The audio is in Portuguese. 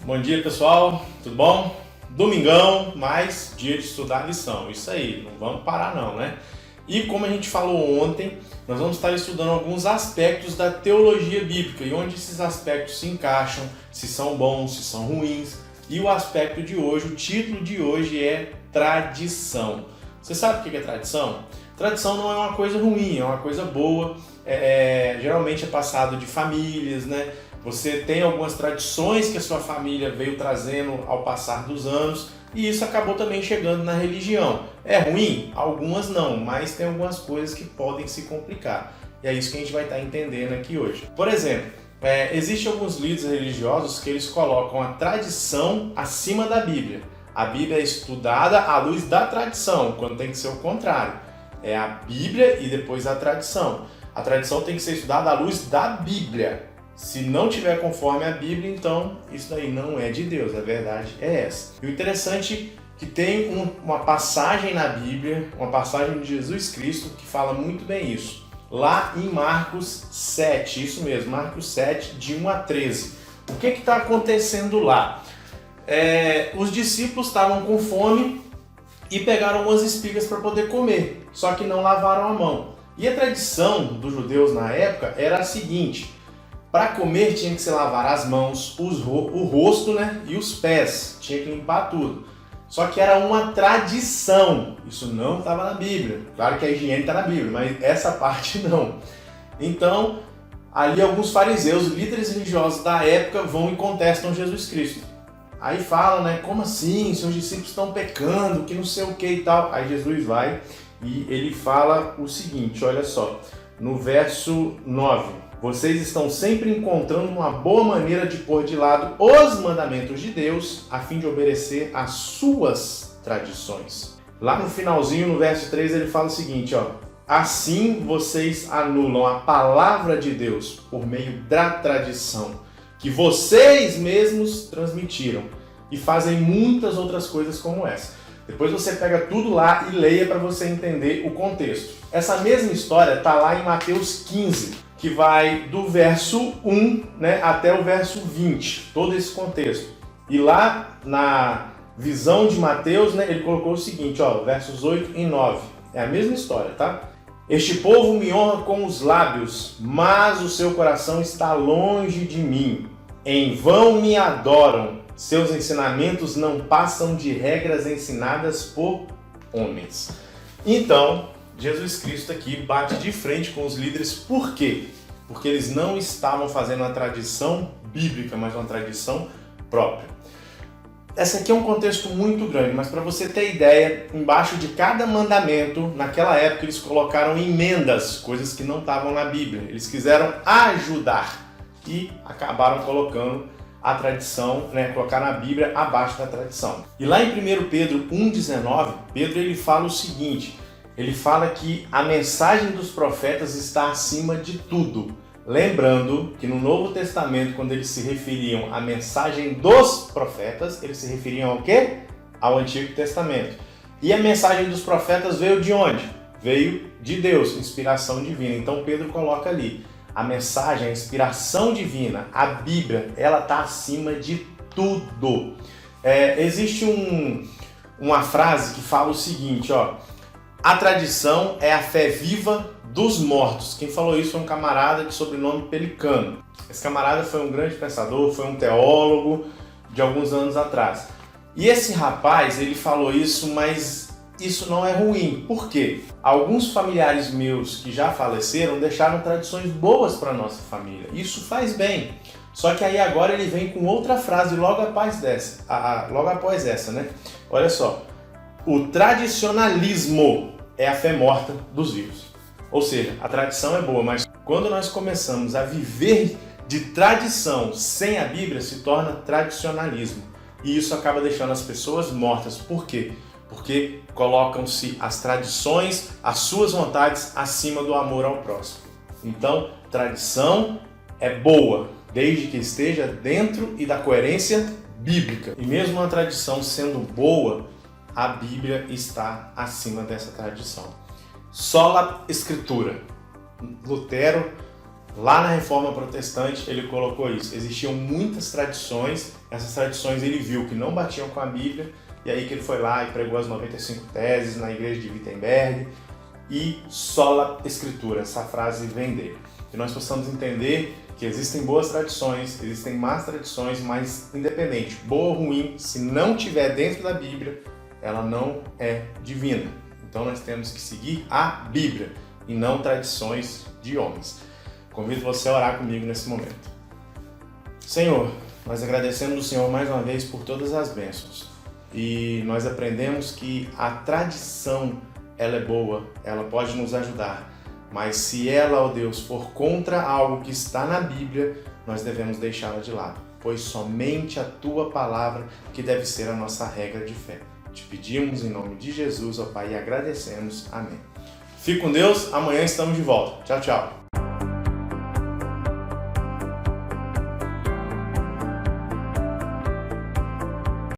Bom dia, pessoal, tudo bom? Domingão, mais dia de estudar a lição, isso aí, não vamos parar não, né? E como a gente falou ontem, nós vamos estar estudando alguns aspectos da teologia bíblica e onde esses aspectos se encaixam, se são bons, se são ruins. E o aspecto de hoje, o título de hoje é tradição. Você sabe o que é tradição? Tradição não é uma coisa ruim, é uma coisa boa, geralmente é passado de famílias, né? Você tem algumas tradições que a sua família veio trazendo ao passar dos anos e isso acabou também chegando na religião. É ruim? Algumas não, mas tem algumas coisas que podem se complicar. E é isso que a gente vai estar entendendo aqui hoje. Por exemplo, existem alguns líderes religiosos que eles colocam a tradição acima da Bíblia. A Bíblia é estudada à luz da tradição, quando tem que ser o contrário. É a Bíblia e depois a tradição. A tradição tem que ser estudada à luz da Bíblia. Se não tiver conforme a Bíblia, então isso daí não é de Deus, a verdade é essa. E o interessante é que tem uma passagem na Bíblia, uma passagem de Jesus Cristo, que fala muito bem isso. Lá em Marcos 7, isso mesmo, Marcos 7, de 1 a 13. O que está acontecendo lá? Os discípulos estavam com fome e pegaram umas espigas para poder comer, só que não lavaram a mão. E a tradição dos judeus na época era a seguinte: para comer tinha que se lavar as mãos, o rosto, né, e os pés, tinha que limpar tudo. Só que era uma tradição, isso não estava na Bíblia. Claro que a higiene está na Bíblia, mas essa parte não. Então, ali alguns fariseus, líderes religiosos da época, vão e contestam Jesus Cristo. Aí falam, né, como assim, seus discípulos estão pecando, que não sei o que e tal. Aí Jesus vai e ele fala o seguinte, olha só, no verso 9. Vocês estão sempre encontrando uma boa maneira de pôr de lado os mandamentos de Deus a fim de obedecer às suas tradições. Lá no finalzinho, no verso 3, ele fala o seguinte, ó: assim vocês anulam a palavra de Deus por meio da tradição que vocês mesmos transmitiram e fazem muitas outras coisas como essa. Depois você pega tudo lá e leia para você entender o contexto. Essa mesma história está lá em Mateus 15, que vai do verso 1, né, até o verso 20, todo esse contexto. E lá na visão de Mateus, né, ele colocou o seguinte, ó, versos 8 e 9. É a mesma história, tá? Este povo me honra com os lábios, mas o seu coração está longe de mim. Em vão me adoram. Seus ensinamentos não passam de regras ensinadas por homens. Então, Jesus Cristo aqui bate de frente com os líderes. Por quê? Porque eles não estavam fazendo uma tradição bíblica, mas uma tradição própria. Esse aqui é um contexto muito grande, mas para você ter ideia, embaixo de cada mandamento, naquela época eles colocaram emendas, coisas que não estavam na Bíblia. Eles quiseram ajudar e acabaram colocando a tradição, né, colocar na Bíblia abaixo da tradição. E lá em 1 Pedro 1,19, Pedro ele fala o seguinte, ele fala que a mensagem dos profetas está acima de tudo. Lembrando que no Novo Testamento, quando eles se referiam à mensagem dos profetas, eles se referiam ao quê? Ao Antigo Testamento. E a mensagem dos profetas veio de onde? Veio de Deus, inspiração divina. Então Pedro coloca ali, a mensagem, a inspiração divina, a Bíblia, ela está acima de tudo. Existe uma frase que fala o seguinte, ó: a tradição é a fé viva dos mortos. Quem falou isso foi um camarada de sobrenome Pelicano. Esse camarada foi um grande pensador, foi um teólogo de alguns anos atrás. E esse rapaz, ele falou isso, mas isso não é ruim. Por quê? Alguns familiares meus que já faleceram deixaram tradições boas para nossa família. Isso faz bem. Só que aí agora ele vem com outra frase logo após essa, né? Olha só. O tradicionalismo é a fé morta dos vivos. Ou seja, a tradição é boa, mas quando nós começamos a viver de tradição sem a Bíblia, se torna tradicionalismo. E isso acaba deixando as pessoas mortas. Por quê? Porque colocam-se as tradições, as suas vontades, acima do amor ao próximo. Então, tradição é boa, desde que esteja dentro e da coerência bíblica. E mesmo a tradição sendo boa, a Bíblia está acima dessa tradição. Sola Escritura. Lutero Lá na Reforma Protestante ele colocou isso. Existiam muitas tradições, essas tradições ele viu que não batiam com a Bíblia, e aí que ele foi lá e pregou as 95 teses na igreja de Wittenberg, e sola escritura, essa frase vem dele. Que nós possamos entender que existem boas tradições, existem más tradições, mas independente, boa ou ruim, se não tiver dentro da Bíblia, ela não é divina. Então nós temos que seguir a Bíblia e não tradições de homens. Convido você a orar comigo nesse momento. Senhor, nós agradecemos o Senhor mais uma vez por todas as bênçãos. E nós aprendemos que a tradição, ela é boa, ela pode nos ajudar. Mas se ela, ó Deus, for contra algo que está na Bíblia, nós devemos deixá-la de lado. Pois somente a Tua palavra que deve ser a nossa regra de fé. Te pedimos em nome de Jesus, ó Pai, e agradecemos. Amém. Fique com Deus, amanhã estamos de volta. Tchau, tchau.